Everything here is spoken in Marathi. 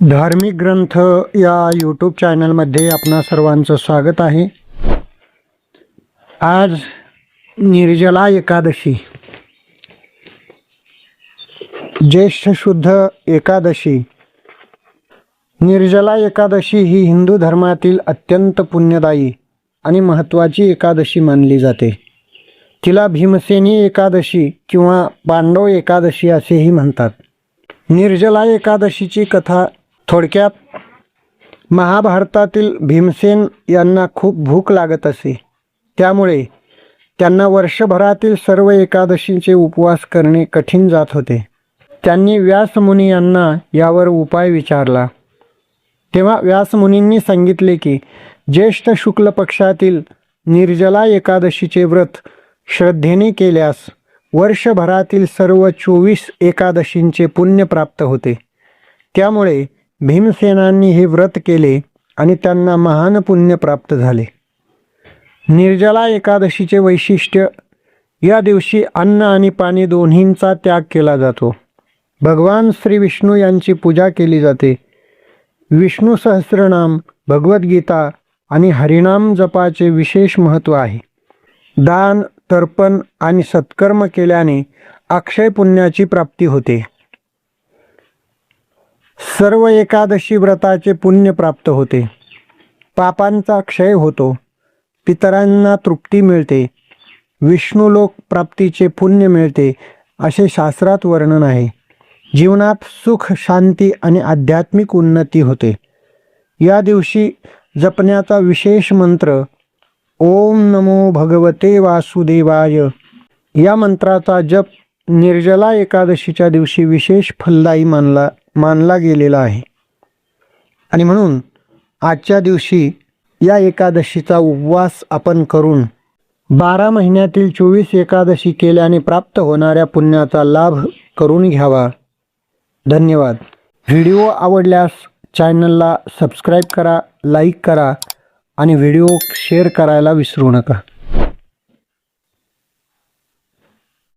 धार्मिक ग्रंथ या यूट्यूब चॅनलमध्ये आपणा सर्वांचं स्वागत आहे। आज निर्जला एकादशी, ज्येष्ठ शुद्ध एकादशी। निर्जला एकादशी ही हिंदू धर्मातील अत्यंत पुण्यदायी आणि महत्त्वाची एकादशी मानली जाते। तिला भीमसेनी एकादशी किंवा पांडव एकादशी असेही म्हणतात। निर्जला एकादशीची कथा थोडक्यात, महाभारतातील भीमसेन यांना खूप भूक लागत असे, त्यामुळे त्यांना वर्षभरातील सर्व एकादशींचे उपवास करणे कठीण जात होते। त्यांनी व्यासमुनी यांना यावर उपाय विचारला, तेव्हा व्यासमुनींनी सांगितले की ज्येष्ठ शुक्ल पक्षातील निर्जला एकादशीचे व्रत श्रद्धेने केल्यास वर्षभरातील सर्व 24 एकादशींचे पुण्य प्राप्त होते। त्यामुळे भीमसेनांनी हे व्रत केले आणि त्यांना महान पुण्य प्राप्त झाले। निर्जला एकादशीचे वैशिष्ट्य, या दिवशी अन्न आणि पाणी दोन्हींचा त्याग केला जातो। भगवान श्री विष्णू यांची पूजा केली जाते। विष्णू सहस्रनाम, भगवद्गीता आणि हरिनाम जपाचे विशेष महत्त्व आहे। दान, तर्पण आणि सत्कर्म केल्याने अक्षय पुण्याची प्राप्ती होते। सर्व एकादशी व्रताचे पुण्य प्राप्त होते। पापांचा क्षय होतो, पितरांना तृप्ती मिळते, विष्णुलोक प्राप्तीचे पुण्य मिळते असे शास्त्रात वर्णन आहे। जीवनात सुख, शांती आणि आध्यात्मिक उन्नती होते। या दिवशी जपण्याचा विशेष मंत्र ओम नमो भगवते वासुदेवाय या मंत्राचा जप निर्जला एकादशीच्या दिवशी विशेष फलदायी मानला गेलेला आहे। आणि म्हणून आजच्या दिवशी या एकादशीचा उपवास आपण करून 12 महिन्यातील 24 एकादशी केल्याने प्राप्त होणाऱ्या पुण्याचा लाभ करून घ्यावा। धन्यवाद। व्हिडिओ आवडल्यास चॅनलला सबस्क्राईब करा, लाईक करा आणि व्हिडिओ शेअर करायला विसरू नका।